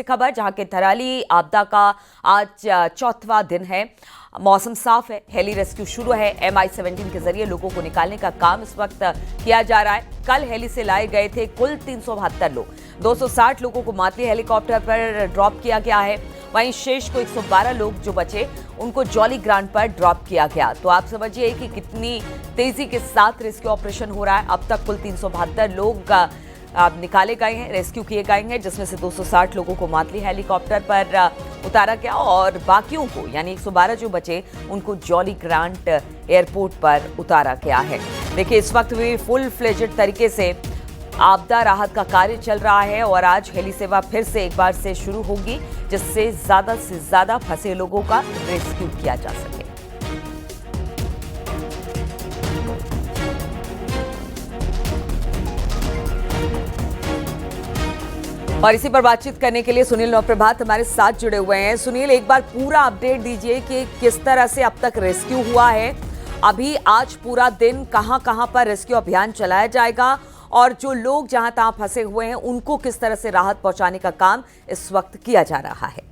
खबर जहां के थराली आपदा का आज चौथा दिन है। मौसम साफ है, हेली रेस्क्यू शुरू है। MI-17 के जरिए लोगों को निकालने का काम इस वक्त किया जा रहा है। कल हेली से लाए गए थे कुल 372 लोग। 260 लोगों को मातली हेलीकॉप्टर पर ड्रॉप किया गया है। वहीं शेष को 112 लोग जो बचे उनको जॉली ग्रांट पर ड्रॉप किया गया। तो आप समझिए कि कितनी तेजी के साथ रेस्क्यू ऑपरेशन हो रहा है। अब तक कुल 372 लोग निकाले गए हैं, रेस्क्यू किए गए हैं, जिसमें से 260 लोगों को मातली हेलीकॉप्टर पर उतारा गया और बाकियों को यानी 112 जो बचे उनको जॉली ग्रांट एयरपोर्ट पर उतारा गया है। देखिए, इस वक्त भी फुल फ्लेजेड तरीके से आपदा राहत का कार्य चल रहा है और आज हेली सेवा फिर से एक बार से शुरू होगी, जिससे ज्यादा फंसे लोगों का रेस्क्यू किया जा सके। और इसी पर बातचीत करने के लिए सुनील नवप्रभात हमारे साथ जुड़े हुए हैं। सुनील, एक बार पूरा अपडेट दीजिए कि किस तरह से अब तक रेस्क्यू हुआ है। अभी आज पूरा दिन कहां कहां पर रेस्क्यू अभियान चलाया जाएगा और जो लोग जहां तहां फंसे हुए हैं उनको किस तरह से राहत पहुंचाने का काम इस वक्त किया जा रहा है।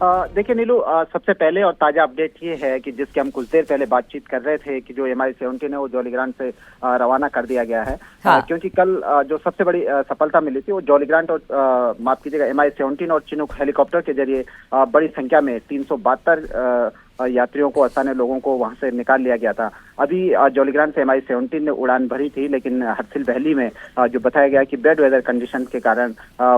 देखिए नीलू, सबसे पहले और ताजा अपडेट ये है कि जिसके हम कुछ देर पहले बातचीत कर रहे थे कि जो MI-17 है वो जॉली ग्रांट से रवाना कर दिया गया है। हाँ। क्योंकि कल जो सबसे बड़ी सफलता मिली थी वो जॉली ग्रांट और माफ कीजिएगा MI-17 और चिनूक हेलीकॉप्टर के जरिए बड़ी संख्या में 372 यात्रियों को, स्थानीय लोगों को वहां से निकाल लिया गया था। अभी जॉली ग्रांट से MI-17 ने उड़ान भरी थी, लेकिन हरसिल वैली में जो बताया गया कि बैड वेदर कंडीशन के कारण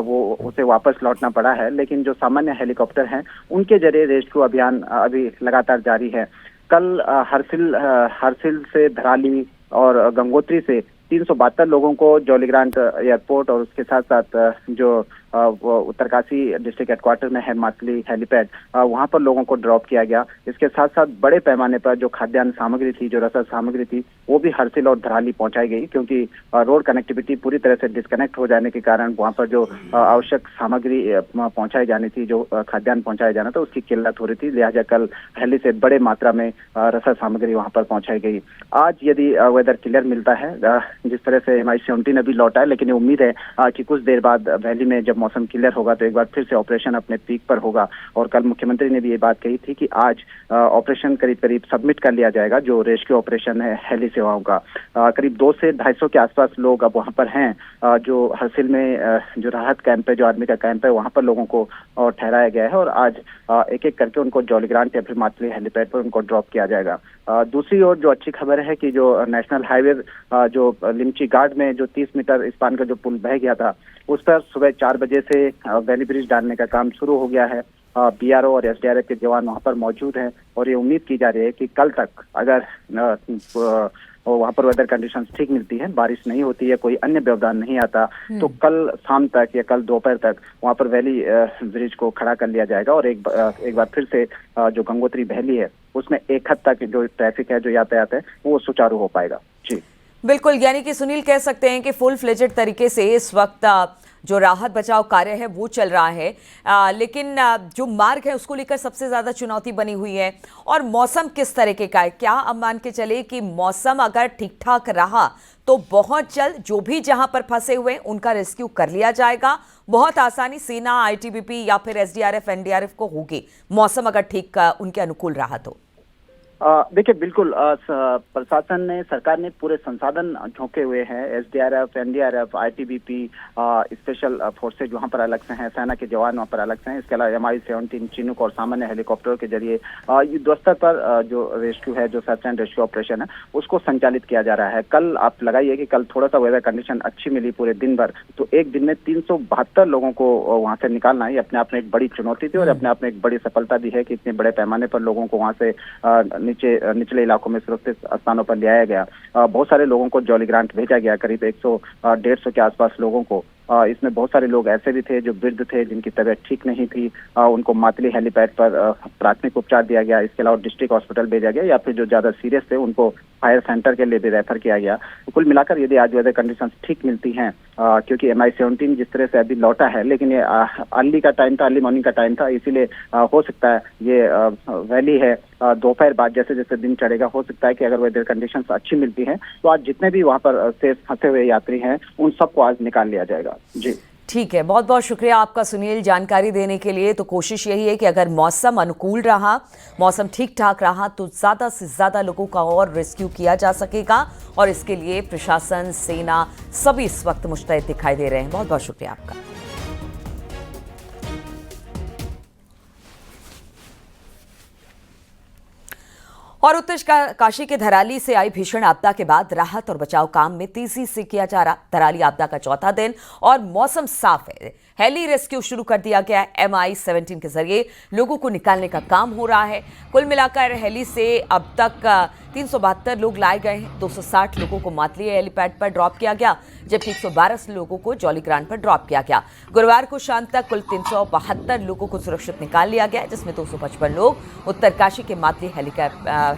वो उसे वापस लौटना पड़ा है। लेकिन जो सामान्य हेलीकॉप्टर हैं उनके जरिए रेस्क्यू अभियान अभी लगातार जारी है। कल हरसिल से धराली और गंगोत्री से 372 लोगों को जॉली ग्रांट एयरपोर्ट और उसके साथ साथ जो उत्तरकाशी डिस्ट्रिक्ट हेडक्वार्टर में है मातली हेलीपैड, वहां पर लोगों को ड्रॉप किया गया। इसके साथ साथ बड़े पैमाने पर जो खाद्यान्न सामग्री थी, जो रसद सामग्री थी, वो भी हरसिल और धराली पहुंचाई गई, क्योंकि रोड कनेक्टिविटी पूरी तरह से डिस्कनेक्ट हो जाने के कारण वहां पर जो आवश्यक सामग्री पहुंचाई जानी थी, जो खाद्यान्न पहुंचाया जाना था, उसकी किल्लत हो रही थी। लिहाजा कल हेली से बड़े मात्रा में रसद सामग्री वहां पर पहुंचाई गई। आज यदि वेदर क्लियर मिलता है, जिस तरह से MI-17 अभी लौटा है, लेकिन ये उम्मीद है कि कुछ देर बाद वैली में जब मौसम क्लियर होगा तो एक बार फिर से ऑपरेशन अपने पीक पर होगा। और कल मुख्यमंत्री ने भी ये बात कही थी कि आज ऑपरेशन करीब सबमिट कर लिया जाएगा, जो रेस्क्यू ऑपरेशन है हेली सेवाओं का। करीब 200 से 250 के आसपास लोग अब वहां पर हैं। जो हरसिल में जो राहत कैंप है, जो आर्मी का कैंप है, वहां पर लोगों को ठहराया गया है और आज एक एक करके उनको जॉली ग्रांट या फिर मातली हेलीपैड पर उनको ड्रॉप किया जाएगा। दूसरी ओर जो अच्छी खबर है कि जो नेशनल हाईवे जो लिमची गार्ड में जो 30 मीटर स्पान का जो पुल बह गया था, उस पर सुबह 4 बजे से वैली ब्रिज डालने का काम शुरू हो गया है। BRO और SDRF के जवान वहां पर मौजूद हैं और ये उम्मीद की जा रही है कि कल तक अगर वहां पर वेदर कंडीशंस ठीक मिलती है, बारिश नहीं होती है, कोई अन्य व्यवधान नहीं आता, तो कल शाम तक या कल दोपहर तक वहां पर वैली ब्रिज को खड़ा कर लिया जाएगा और एक बार फिर से जो गंगोत्री वैली है उसमें एक हद तक जो ट्रैफिक है, जो यातायात है, वो सुचारू हो पाएगा। जी बिल्कुल, यानी कि सुनील कह सकते हैं कि फुल फ्लेजेड तरीके से इस वक्त जो राहत बचाव कार्य है वो चल रहा है। लेकिन जो मार्ग है उसको लेकर सबसे ज्यादा चुनौती बनी हुई है। और मौसम किस तरीके का है? क्या अब मान के चले कि मौसम अगर ठीक ठाक रहा तो बहुत जल्द जो भी जहां पर फंसे हुए उनका रेस्क्यू कर लिया जाएगा। बहुत आसानी सेना, ITBP या फिर SDRF NDRF को होगी, मौसम अगर ठीक उनके अनुकूल रहा तो। देखिए, बिल्कुल प्रशासन ने, सरकार ने पूरे संसाधन झोंके हुए हैं। SDRF, NDRF, ITBP, special forces वहां पर अलग से हैं, सेना के जवान वहां पर अलग से हैं। इसके अलावा MI-17 चिनूक और सामान्य हेलीकॉप्टरों के जरिए युद्ध स्तर पर जो रेस्क्यू है, जो सर्च एंड रेस्क्यू ऑपरेशन है, उसको संचालित किया जा रहा है। कल आप लगाइए कि कल थोड़ा सा वेदर कंडीशन अच्छी मिली पूरे दिन भर, तो एक दिन में 372 लोगों को वहां से निकालना ही अपने आप में एक बड़ी चुनौती थी और अपने आप में एक बड़ी सफलता भी है कि इतने बड़े पैमाने पर लोगों को वहां से निचले इलाकों में सुरक्षित स्थानों पर ले आया गया। बहुत सारे लोगों को जॉली ग्रांट भेजा गया, करीब 100-150 के आसपास लोगों को। इसमें बहुत सारे लोग ऐसे भी थे जो वृद्ध थे, जिनकी तबीयत ठीक नहीं थी, उनको मातली हेलीपैड पर प्राथमिक उपचार दिया गया। इसके अलावा डिस्ट्रिक्ट हॉस्पिटल भेजा गया, या फिर जो ज्यादा सीरियस थे उनको फायर सेंटर के लिए भी रेफर किया गया। कुल मिलाकर यदि आज वेदर कंडीशंस ठीक मिलती हैं, क्योंकि MI-17 जिस तरह से अभी लौटा है, लेकिन ये अर्ली का टाइम था, अर्ली मॉर्निंग का टाइम था, इसीलिए हो सकता है ये वैली है दोपहर बाद जैसे जैसे दिन चढ़ेगा, हो सकता है कि अगर वेदर कंडीशंस अच्छी मिलती हैं तो आज जितने भी वहां पर सेफ फंसे हुए यात्री हैं उन सबको आज निकाल लिया जाएगा। जी ठीक है, बहुत बहुत शुक्रिया आपका सुनील जानकारी देने के लिए। तो कोशिश यही है कि अगर मौसम अनुकूल रहा, मौसम ठीक ठाक रहा तो ज़्यादा से ज़्यादा लोगों का और रेस्क्यू किया जा सकेगा और इसके लिए प्रशासन, सेना सभी इस वक्त मुस्तैद दिखाई दे रहे हैं। बहुत बहुत शुक्रिया आपका। और उत्तर काशी के धराली से आई भीषण आपदा के बाद राहत और बचाव काम में तेजी से किया जा रहा। धराली आपदा का चौथा दिन और मौसम साफ है। हेली रेस्क्यू शुरू कर दिया गया है। MI-17 के जरिए लोगों को निकालने का काम हो रहा है। कुल मिलाकर हेली से अब तक 372 लोग लाए गए हैं। 260 लोगों को मातली हेलीपैड पर ड्रॉप किया गया, जबकि 112 लोगों को जौलीग्रांट पर ड्रॉप किया गया। गुरुवार को शाम तक कुल 372 लोगों को सुरक्षित निकाल लिया गया, जिसमें 255 लोग उत्तरकाशी के मातली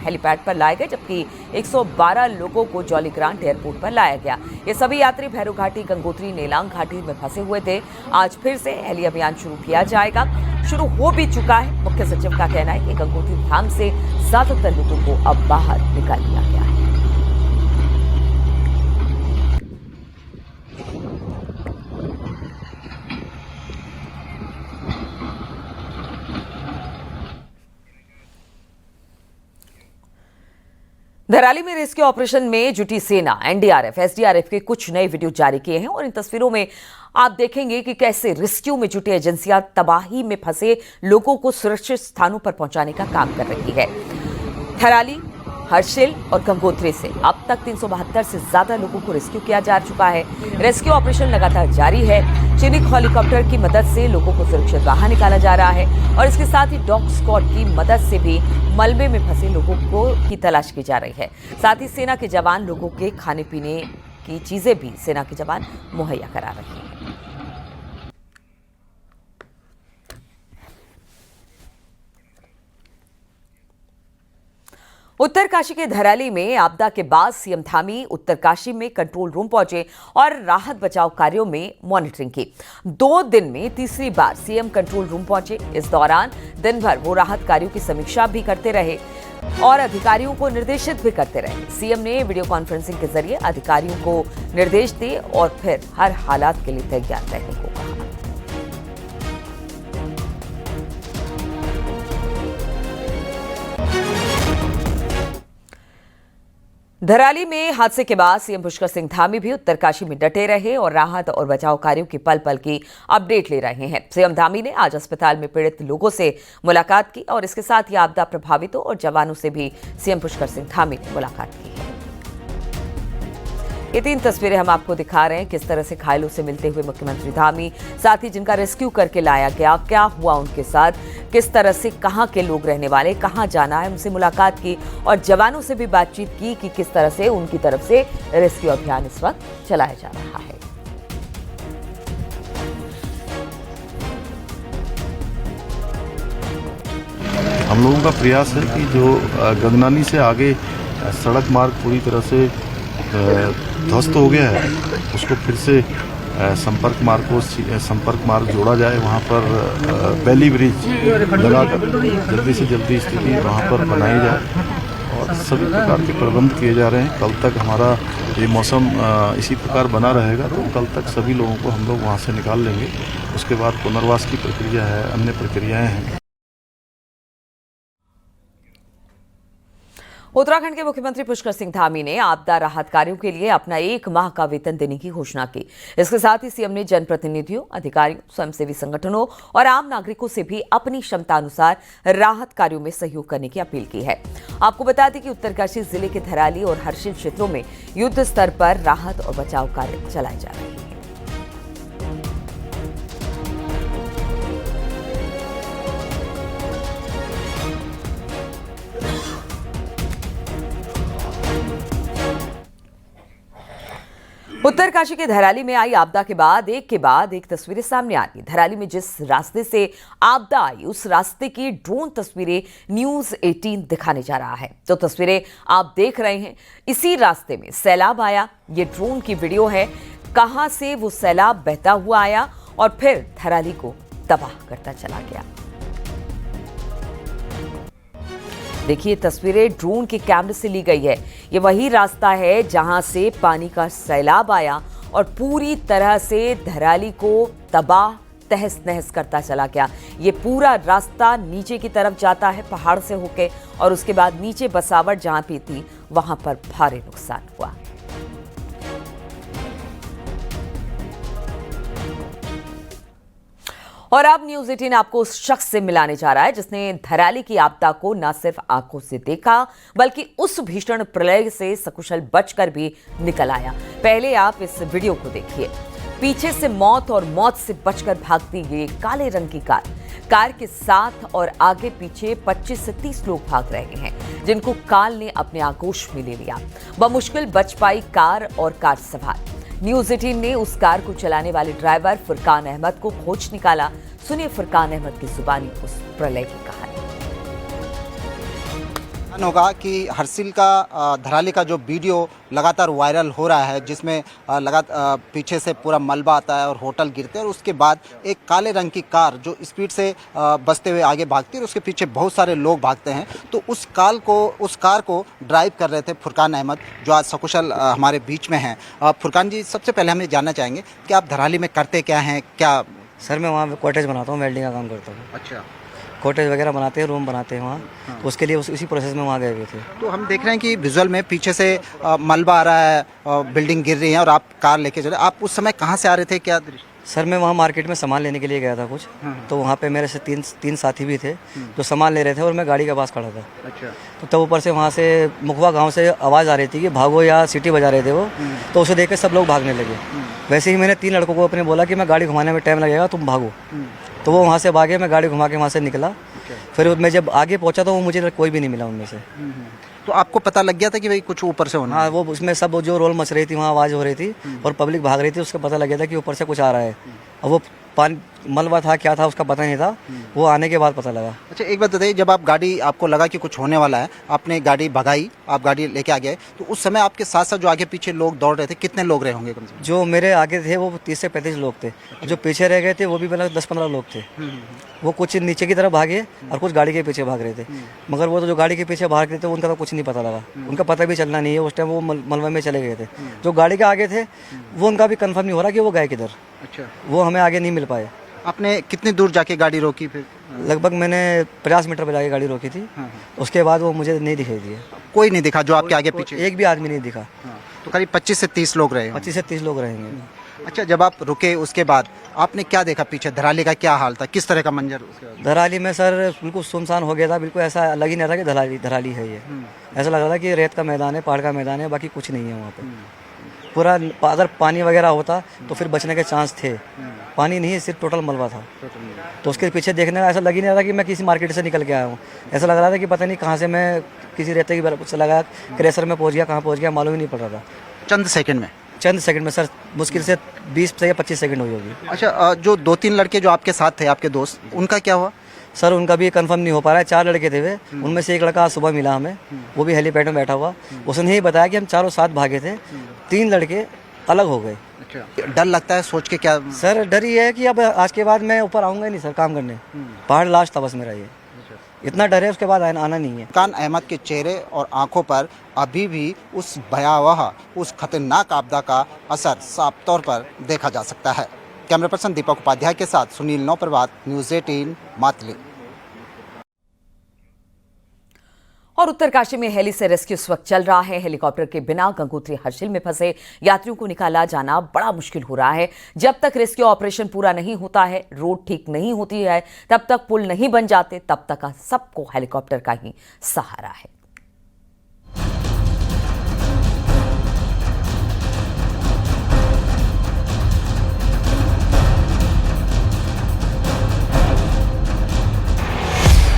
हेलीपैड पर लाए गए, जबकि 112 लोगों को जौलीग्रांट एयरपोर्ट पर लाया गया। ये सभी यात्री भैरव घाटी, गंगोत्री, नेलांग घाटी में फंसे हुए थे। आज फिर से हेली अभियान शुरू किया जाएगा। शुरू हो भी चुका है। मुख्य सचिव का कहना है कि गंगोत्री धाम से ज्यादातर लोगों को अब बाहर निकाल लिया गया है। धराली में रेस्क्यू ऑपरेशन में जुटी सेना, NDRF, SDRF के कुछ नए वीडियो जारी किए हैं और इन तस्वीरों में आप देखेंगे कि कैसे रेस्क्यू में जुटी एजेंसियां तबाही में फंसे लोगों को सुरक्षित स्थानों पर पहुंचाने का काम कर रही है। धराली, हर्षिल और गंगोत्री से अब तक 372 से ज्यादा लोगों को रेस्क्यू किया जा चुका है। रेस्क्यू ऑपरेशन लगातार जारी है। चिनिक हेलीकॉप्टर की मदद से लोगों को सुरक्षित बाहर निकाला जा रहा है और इसके साथ ही डॉग स्क्वाड की मदद से भी मलबे में फंसे लोगों को की तलाश की जा रही है। साथ ही सेना के जवान लोगों के खाने पीने की चीजें भी सेना के जवान मुहैया करा रहे हैं। उत्तरकाशी के धराली में आपदा के बाद सीएम धामी उत्तरकाशी में कंट्रोल रूम पहुंचे और राहत बचाव कार्यों में मॉनिटरिंग की। 2 दिन में तीसरी बार सीएम कंट्रोल रूम पहुंचे। इस दौरान दिन भर वो राहत कार्यों की समीक्षा भी करते रहे और अधिकारियों को निर्देशित भी करते रहे। सीएम ने वीडियो कॉन्फ्रेंसिंग के जरिए अधिकारियों को निर्देश दिए और फिर हर हालात के लिए तैयार रहने को कहा। धराली में हादसे के बाद सीएम पुष्कर सिंह धामी भी उत्तरकाशी में डटे रहे और राहत और बचाव कार्यों की पल पल की अपडेट ले रहे हैं। सीएम धामी ने आज अस्पताल में पीड़ित लोगों से मुलाकात की और इसके साथ ही आपदा प्रभावितों और जवानों से भी सीएम पुष्कर सिंह धामी ने मुलाकात की है। ये 3 तस्वीरें हम आपको दिखा रहे हैं, किस तरह से घायलों से मिलते हुए मुख्यमंत्री धामी, साथ ही जिनका रेस्क्यू करके लाया गया, क्या हुआ उनके साथ, किस तरह से कहां के लोग रहने वाले, कहां जाना है, उनसे मुलाकात की और जवानों से भी बातचीत की कि किस तरह से उनकी तरफ से रेस्क्यू अभियान इस वक्त चलाया जा रहा है। हम लोगों का प्रयास है कि जो गगनानी से आगे सड़क मार्ग पूरी तरह से ध्वस्त हो गया है, उसको फिर से संपर्क मार्ग जोड़ा जाए। वहाँ पर वैली ब्रिज लगाकर जल्दी से जल्दी स्थिति वहाँ पर बनाई जाए और सभी प्रकार के प्रबंध किए जा रहे हैं। कल तक हमारा ये मौसम इसी प्रकार बना रहेगा तो कल तक सभी लोगों को हम लोग वहाँ से निकाल लेंगे। उसके बाद पुनर्वास की प्रक्रिया है, अन्य प्रक्रियाएँ हैं। उत्तराखंड के मुख्यमंत्री पुष्कर सिंह धामी ने आपदा राहत कार्यों के लिए अपना 1 माह का वेतन देने की घोषणा की। इसके साथ ही सीएम ने जनप्रतिनिधियों, अधिकारियों, स्वयंसेवी संगठनों और आम नागरिकों से भी अपनी क्षमता अनुसार राहत कार्यों में सहयोग करने की अपील की है। आपको बता दें कि उत्तरकाशी जिले के धराली और हर्षिल क्षेत्रों में युद्ध स्तर पर राहत और बचाव कार्य चलाए जा रहे हैं। उत्तरकाशी के धराली में आई आपदा के बाद एक तस्वीरें सामने आ रही। धराली में जिस रास्ते से आपदा आई उस रास्ते की ड्रोन तस्वीरें न्यूज़ 18 दिखाने जा रहा है। तो तस्वीरें आप देख रहे हैं, इसी रास्ते में सैलाब आया। ये ड्रोन की वीडियो है, कहां से वो सैलाब बहता हुआ आया और फिर धराली को तबाह करता चला गया। देखिए तस्वीरें ड्रोन के कैमरे से ली गई है। ये वही रास्ता है जहां से पानी का सैलाब आया और पूरी तरह से धराली को तबाह तहस नहस करता चला गया। ये पूरा रास्ता नीचे की तरफ जाता है पहाड़ से होके, और उसके बाद नीचे बसावट जहां भी थी वहां पर भारी नुकसान हुआ। और अब न्यूज 18 आपको उस शख्स से मिलाने जा रहा है जिसने धराली की आपदा को न सिर्फ आंखों से देखा बल्कि उस भीषण प्रलय से सकुशल बचकर भी निकल आया। पहले आप इस वीडियो को देखिए। पीछे से मौत और मौत से बचकर भागती ये काले रंग की कार के साथ और आगे पीछे 25 से 30 लोग भाग रहे हैं जिनको काल ने अपने आगोश में ले लिया। बमुश्किल बच पाई कार और कार सवार। न्यूज 18 ने उस कार को चलाने वाले ड्राइवर फुरकान अहमद को खोज निकाला। सुनिए फुरकान अहमद की जुबानी उस प्रलय की कहानी। होगा कि हर्षिल का धराली का जो वीडियो लगातार वायरल हो रहा है, जिसमें लगातार पीछे से पूरा मलबा आता है और होटल गिरते हैं और उसके बाद एक काले रंग की कार जो स्पीड से बचते हुए आगे भागती है और उसके पीछे बहुत सारे लोग भागते हैं। तो उस कार को ड्राइव कर रहे थे फुरकान अहमद, जो आज सकुशल हमारे बीच में हैं। फुरकान जी, सबसे पहले हम ये जानना चाहेंगे कि आप धराली में करते क्या हैं? क्या सर, मैं वहाँ कॉटेज बनाता हूँ, वेल्डिंग का काम करता हूँ। अच्छा, कॉटेज वगैरह बनाते हैं, रूम बनाते हैं वहाँ। तो उसके लिए इसी प्रोसेस में वहाँ गए हुए थे। तो हम देख रहे हैं कि विजुअल में पीछे से मलबा आ रहा है, बिल्डिंग गिर रही है और आप कार लेके चले। आप उस समय कहाँ से आ रहे थे? क्या दृश्य? सर, मैं वहाँ मार्केट में सामान लेने के लिए गया था कुछ। तो वहाँ पे मेरे से तीन साथी भी थे जो सामान ले रहे थे और मैं गाड़ी के पास खड़ा था। अच्छा। तो तब ऊपर से वहाँ से मुखवा गांव से आवाज़ आ रही थी कि भागो, या सीटी बजा रहे थे वो। तो उसे देख के सब लोग भागने लगे। वैसे ही मैंने 3 लड़कों को अपने बोला कि मैं गाड़ी घुमाने में टाइम लगेगा, तुम भागो। तो वो वहाँ से भागे, मैं गाड़ी घुमा के वहाँ से निकला। फिर मैं जब आगे पहुँचा तो वो मुझे कोई भी नहीं मिला उनमें से। तो आपको पता लग गया था कि भाई कुछ ऊपर से होना? हाँ, वो उसमें सब जो रोल मच रही थी, वहाँ आवाज़ हो रही थी और पब्लिक भाग रही थी, उसका पता लग गया था कि ऊपर से कुछ आ रहा है। और वो पानी मलबा था, क्या था उसका पता नहीं था। वो आने के बाद पता लगा। अच्छा, एक बात बताइए, जब आपको लगा कि कुछ होने वाला है, आपने गाड़ी भगाई, आप गाड़ी लेके आ गए, तो उस समय आपके साथ साथ जो आगे पीछे लोग दौड़ रहे थे, कितने लोग रहे होंगे कम से कम? जो मेरे आगे थे वो 30 से 35 लोग थे। जो पीछे रह गए थे वो भी मतलब 10-15 लोग थे। वो कुछ नीचे की तरफ भागे और कुछ गाड़ी के पीछे भाग रहे थे। मगर वो तो जो गाड़ी के पीछे भाग रहे थे उनका तो कुछ नहीं पता लगा। उनका पता भी चलना नहीं है, उस टाइम वो मलबे में चले गए थे। जो गाड़ी के आगे थे वो उनका भी कंफर्म नहीं हो रहा कि वो गए किधर। अच्छा, वो हमें आगे नहीं मिल पाए। आपने कितनी दूर जाके गाड़ी रोकी फिर? लगभग मैंने 50 मीटर पर जाके गाड़ी रोकी थी। उसके बाद वो मुझे नहीं दिखाई दिए। कोई नहीं दिखा जो आपके आगे पीछे? एक भी आदमी नहीं दिखा। तो करीब 25 से 30 लोग रहे होंगे। 25 से 30 लोग रहेंगे। अच्छा, जब आप रुके उसके बाद आपने क्या देखा पीछे? धराली का क्या हाल था? किस तरह का मंजर उसके बाद? धराली में सर बिल्कुल सुनसान हो गया था। बिल्कुल ऐसा लग ही नहीं रहा था कि धराली है ये। ऐसा लग रहा था कि रेत का मैदान है, पहाड़ का मैदान है, बाकी कुछ नहीं है वहाँ पे। पूरा अगर पानी वगैरह होता तो फिर बचने के चांस थे। पानी नहीं है, सिर्फ टोटल मलबा था। तो उसके पीछे देखने में ऐसा लग ही नहीं रहा था कि मैं किसी मार्केट से निकल के आया हूँ। ऐसा लग रहा था कि पता नहीं कहाँ से मैं किसी रेते की से लगा क्रेशर में पहुँच गया, कहाँ पहुँच गया मालूम ही नहीं पड़ रहा था। चंद सेकंड में सर, मुश्किल से 20 से या 25 सेकंड हुई होगी। अच्छा, जो 2-3 लड़के जो आपके साथ थे, आपके दोस्त, उनका क्या हुआ? सर, उनका भी कंफर्म नहीं हो पा रहा है। 4 लड़के थे वे। उनमें से एक लड़का आज सुबह मिला हमें, वो भी हेलीपैड में बैठा हुआ। उसने ही बताया कि हम चारों साथ भागे थे, 3 लड़के अलग हो गए। अच्छा, डर लगता है सोच के? क्या सर, डर ये है कि अब आज के बाद मैं ऊपर आऊँगा नहीं सर काम करने। पहाड़ लास्ट था बस मेरा, ये इतना डर है। उसके बाद आना नहीं है। फुरकान अहमद के चेहरे और आंखों पर अभी भी उस भयावह, उस खतरनाक आपदा का असर साफ तौर पर देखा जा सकता है। कैमरा पर्सन दीपक उपाध्याय के साथ सुनील नौप्रभात, न्यूज़ 18 मातली। और उत्तरकाशी में हेली से रेस्क्यू इस वक्त चल रहा है। हेलीकॉप्टर के बिना गंगोत्री हर्षिल में फंसे यात्रियों को निकाला जाना बड़ा मुश्किल हो रहा है। जब तक रेस्क्यू ऑपरेशन पूरा नहीं होता है, रोड ठीक नहीं होती है, तब तक पुल नहीं बन जाते, तब तक सबको हेलीकॉप्टर का ही सहारा है।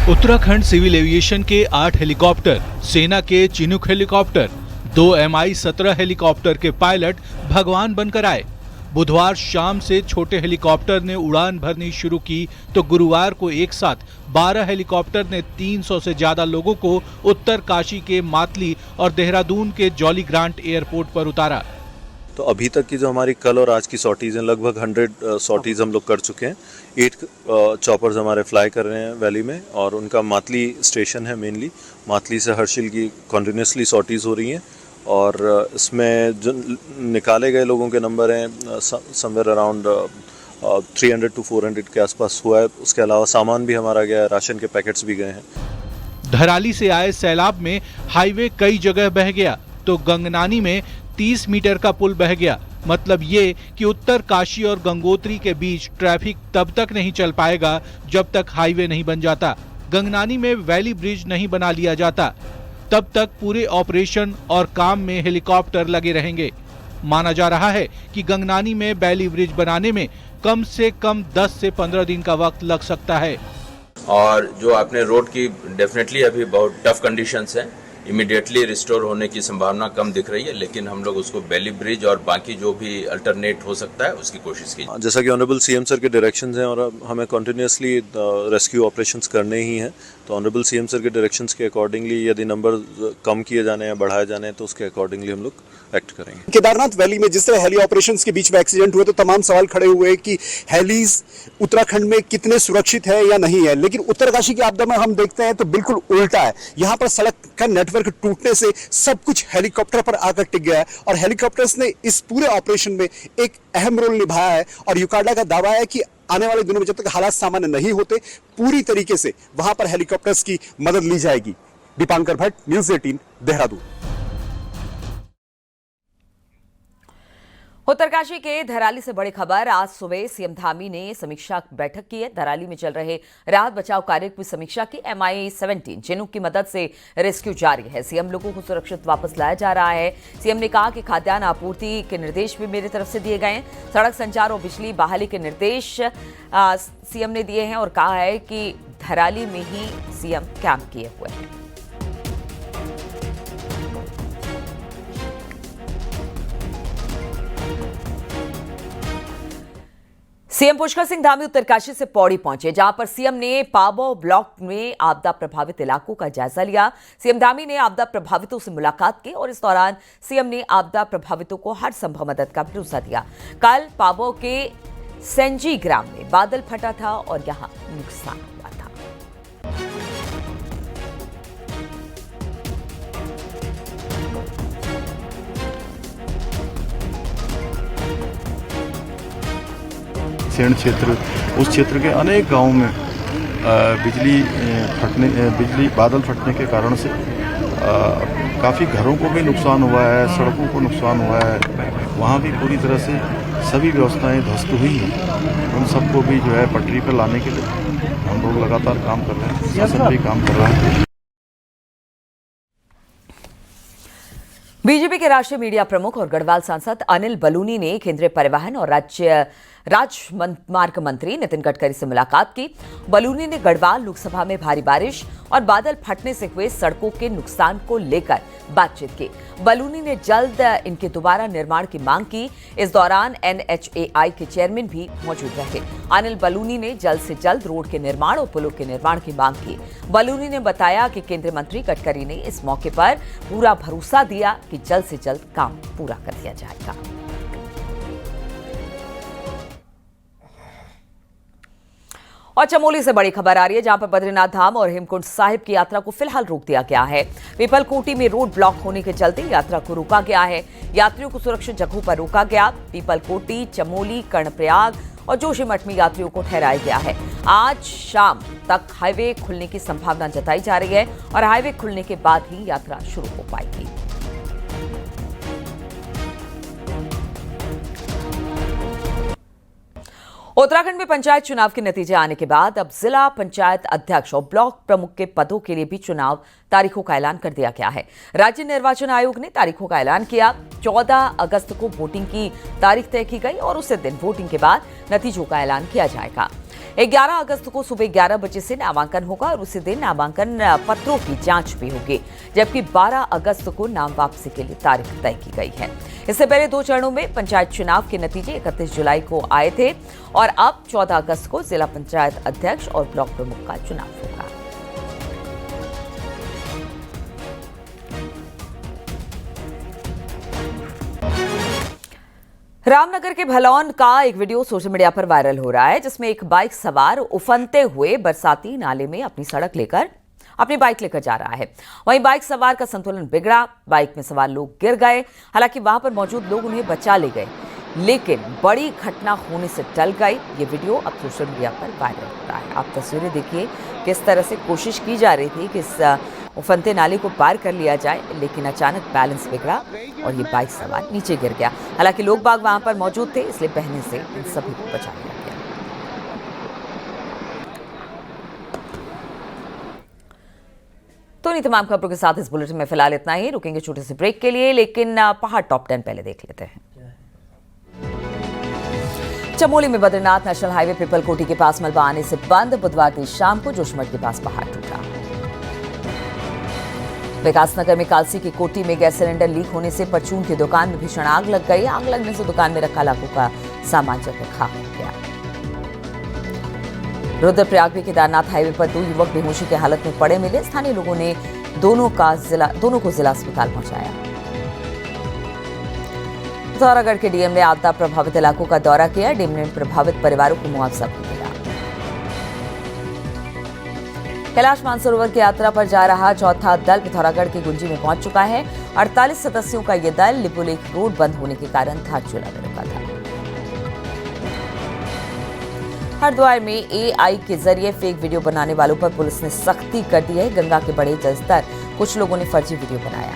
उत्तराखंड सिविल एविएशन के 8 हेलीकॉप्टर, सेना के चिनूक हेलीकॉप्टर, 2 MI-17 हेलीकॉप्टर के पायलट भगवान बनकर आए। बुधवार शाम से छोटे हेलीकॉप्टर ने उड़ान भरनी शुरू की तो गुरुवार को एक साथ 12 हेलीकॉप्टर ने 300 से ज्यादा लोगों को उत्तरकाशी के मातली और देहरादून के जॉली ग्रांट एयरपोर्ट पर उतारा। तो अभी तक की जो हमारी कल और आज की सॉर्टीज हैं, लगभग 100 सॉर्टीज हम लोग कर चुके हैं। 8 चॉपर्स हमारे फ्लाई कर रहे हैं वैली में और उनका मातली स्टेशन है। मेनली मातली से हर्षिल की कॉन्टिन्यूसली सॉर्टीज हो रही हैं और इसमें जो निकाले गए लोगों के नंबर हैं समवेयर अराउंड 300 to 400 के आसपास हुआ है। उसके अलावा सामान भी हमारा गया है, राशन के पैकेट्स भी गए हैं। धराली से आए सैलाब में हाईवे कई जगह बह गया तो गंगनानी में 30 मीटर का पुल बह गया। मतलब ये कि उत्तर काशी और गंगोत्री के बीच ट्रैफिक तब तक नहीं चल पाएगा जब तक हाईवे नहीं बन जाता, गंगनानी में वैली ब्रिज नहीं बना लिया जाता। तब तक पूरे ऑपरेशन और काम में हेलीकॉप्टर लगे रहेंगे। माना जा रहा है कि गंगनानी में वैली ब्रिज बनाने में कम से कम 10 से 15 दिन का वक्त लग सकता है। और जो आपने रोड की डेफिनेटली अभी बहुत टफ कंडीशंस हैं, इमीडिएटली रिस्टोर होने की संभावना कम दिख रही है, लेकिन हम लोग उसको वैली ब्रिज और बाकी जो भी अल्टरनेट हो सकता है उसकी कोशिश की। जैसा कि ऑनरेबल सीएम सर के डायरेक्शंस हैं और हमें कंटिन्यूअसली रेस्क्यू ऑपरेशंस करने ही हैं, तो ऑनरेबल सीएम सर के डायरेक्शंस के अकॉर्डिंगली यदि नंबर कम किए जाने हैं, बढ़ाए जाने हैं, तो उसके अकॉर्डिंगली हम लोग एक्ट करेंगे। केदारनाथ वैली में जिस तरह हेली ऑपरेशंस के बीच में एक्सीडेंट हुए तो तमाम सवाल खड़े हुए कि हेलीज उत्तराखंड में कितने सुरक्षित है या नहीं है, लेकिन उत्तरकाशी की आपदा में हम देखते हैं तो बिल्कुल उल्टा है। यहाँ पर सड़क का नेटवर्क टूटने से सब कुछ हेलीकॉप्टर पर आकर टिक गया है और हेलीकॉप्टर्स ने इस पूरे ऑपरेशन में एक अहम रोल निभाया है। और यूकाडा का दावा है कि आने वाले दिनों में जब तक हालात सामान्य नहीं होते, पूरी तरीके से वहां पर हेलीकॉप्टर्स की मदद ली जाएगी। दीपांकर भट्ट, न्यूज़ 18, देहरादून। उत्तरकाशी के धराली से बड़ी खबर। आज सुबह सीएम धामी ने समीक्षा बैठक की है। धराली में चल रहे राहत बचाव कार्य की समीक्षा की। MI-17 चिनूक की मदद से रेस्क्यू जारी है। सीएम लोगों को सुरक्षित वापस लाया जा रहा है। सीएम ने कहा कि खाद्यान्न आपूर्ति के निर्देश भी मेरी तरफ से दिए गए हैं। सड़क संचार और बिजली बहाली के निर्देश सीएम ने दिए हैं और कहा है कि धराली में ही सीएम कैंप किए हुए हैं। सीएम पुष्कर सिंह धामी उत्तरकाशी से पौड़ी पहुंचे, जहां पर सीएम ने पाबौ ब्लॉक में आपदा प्रभावित इलाकों का जायजा लिया। सीएम धामी ने आपदा प्रभावितों से मुलाकात की और इस दौरान सीएम ने आपदा प्रभावितों को हर संभव मदद का भरोसा दिया। कल पाबौ के सेंजी ग्राम में बादल फटा था और यहां नुकसान हुआ था। सेंध क्षेत्र, उस क्षेत्र के अनेक गांवों में बिजली बादल फटने के कारण से काफ़ी घरों को भी नुकसान हुआ है, सड़कों को नुकसान हुआ है। वहाँ भी पूरी तरह से सभी व्यवस्थाएं ध्वस्त हुई हैं। उन सबको भी जो है पटरी पर लाने के लिए हम लोग लगातार काम कर रहे हैं, शासन भी काम कर रहा है। बीजेपी के राष्ट्रीय मीडिया प्रमुख और गढ़वाल सांसद अनिल बलूनी ने केंद्रीय परिवहन और राजमार्ग मंत्री नितिन गडकरी से मुलाकात की। बलूनी ने गढ़वाल लोकसभा में भारी बारिश और बादल फटने से हुए सड़कों के नुकसान को लेकर बातचीत की। बलूनी ने जल्द इनके दोबारा निर्माण की मांग की। इस दौरान NHAI के चेयरमैन भी मौजूद रहे। अनिल बलूनी ने जल्द से जल्द रोड के निर्माण और पुलों के निर्माण की मांग की। बलूनी ने बताया कि केंद्रीय मंत्री गडकरी ने इस मौके पर पूरा भरोसा दिया कि जल्द से जल्द काम पूरा कर दिया जाएगा। और चमोली से बड़ी खबर आ रही है, जहां पर बद्रीनाथ धाम और हेमकुंड साहिब की यात्रा को फिलहाल रोक दिया गया है। पीपलकोटी में रोड ब्लॉक होने के चलते यात्रा को रोका गया है। यात्रियों को सुरक्षित जगहों पर रोका गया। पीपलकोटी, चमोली, कर्णप्रयाग और जोशीमठ में यात्रियों को ठहराया गया है। आज शाम तक हाईवे खुलने की संभावना जताई जा रही है और हाईवे खुलने के बाद ही यात्रा शुरू हो पाएगी। उत्तराखंड में पंचायत चुनाव के नतीजे आने के बाद अब जिला पंचायत अध्यक्ष और ब्लॉक प्रमुख के पदों के लिए भी चुनाव तारीखों का ऐलान कर दिया गया है। राज्य निर्वाचन आयोग ने तारीखों का ऐलान किया। 14 अगस्त को वोटिंग की तारीख तय की गई और उसी दिन वोटिंग के बाद नतीजों का ऐलान किया जाएगा। 11 अगस्त को सुबह 11 बजे से नामांकन होगा और उसी दिन नामांकन पत्रों की जांच भी होगी, जबकि 12 अगस्त को नाम वापसी के लिए तारीख तय की गई है। इससे पहले 2 चरणों में पंचायत चुनाव के नतीजे 31 जुलाई को आए थे और अब 14 अगस्त को जिला पंचायत अध्यक्ष और ब्लॉक प्रमुख का चुनाव होगा। रामनगर के भलौन का एक वीडियो सोशल मीडिया पर वायरल हो रहा है, जिसमें एक बाइक सवार उफनते हुए बरसाती नाले में अपनी सड़क लेकर अपनी बाइक लेकर जा रहा है। वहीं बाइक सवार का संतुलन बिगड़ा, बाइक में सवार लोग गिर गए। हालांकि वहां पर मौजूद लोग उन्हें बचा ले गए, लेकिन बड़ी घटना होने से टल गई। ये वीडियो अब सोशल मीडिया पर वायरल हो रहा है। आप तस्वीरें देखिए, किस तरह से कोशिश की जा रही थी कि इस उफनते नाले को पार कर लिया जाए, लेकिन अचानक बैलेंस बिगड़ा और ये बाइक सवार नीचे गिर गया। हालांकि लोग बाग वहां पर मौजूद थे, इसलिए बहने से इन सभी को बचा लिया गया। तो इन तमाम खबरों के साथ इस बुलेटिन में फिलहाल इतना ही। रुकेंगे छोटे से ब्रेक के लिए, लेकिन पहाड़ टॉप 10 पहले देख लेते हैं। चमोली में बद्रीनाथ नेशनल हाईवे पिपलकोटी के पास मलबा आने से बंद। बुधवार की शाम को जोशीमठ के पास पहाड़ टूटा। विकासनगर में कालसी की कोठी में गैस सिलेंडर लीक होने से परचून की दुकान में भीषण आग लग गई। आग लगने से दुकान में रखा लाखों का सामान जलकर खाक हो गया। रुद्रप्रयाग में केदारनाथ हाईवे पर 2 युवक बेहोशी की हालत में पड़े मिले। स्थानीय लोगों ने दोनों को जिला अस्पताल पहुंचाया। पिथौरागढ़ के डीएम ने आपदा प्रभावित इलाकों का दौरा किया। डीएम ने प्रभावित परिवारों को मुआवजा भी दिया। कैलाश मानसरोवर की यात्रा पर जा रहा चौथा दल पिथौरागढ़ के गुंजी में पहुंच चुका है। 48 सदस्यों का यह दल लिपुलेख रोड बंद होने के कारण धारचूला में रुका था। हरिद्वार में एआई के जरिए फेक वीडियो बनाने वालों पर पुलिस ने सख्ती कर दी है। गंगा के बढ़े जलस्तर, कुछ लोगों ने फर्जी वीडियो बनाया।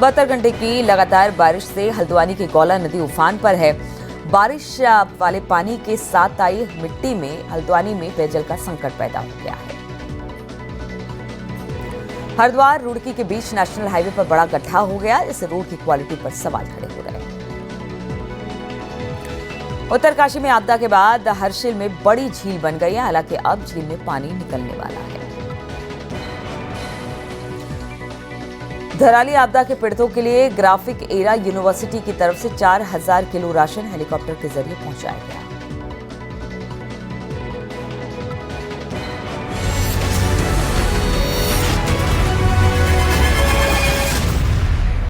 72 घंटे की लगातार बारिश से हल्द्वानी की गौला नदी उफान पर है। बारिश वाले पानी के साथ आई मिट्टी में हल्द्वानी में पेयजल का संकट पैदा हो गया है। हरिद्वार रुड़की के बीच नेशनल हाईवे पर बड़ा गड्ढा हो गया। इससे रोड की क्वालिटी पर सवाल खड़े हो रहे हैं। उत्तरकाशी में आपदा के बाद हर्षिल में बड़ी झील बन गई है। हालांकि अब झील में पानी निकलने वाला है। धराली आपदा के पीड़ितों के लिए ग्राफिक एरा यूनिवर्सिटी की तरफ से 4000 किलो राशन हेलीकॉप्टर के जरिए पहुंचाया गया।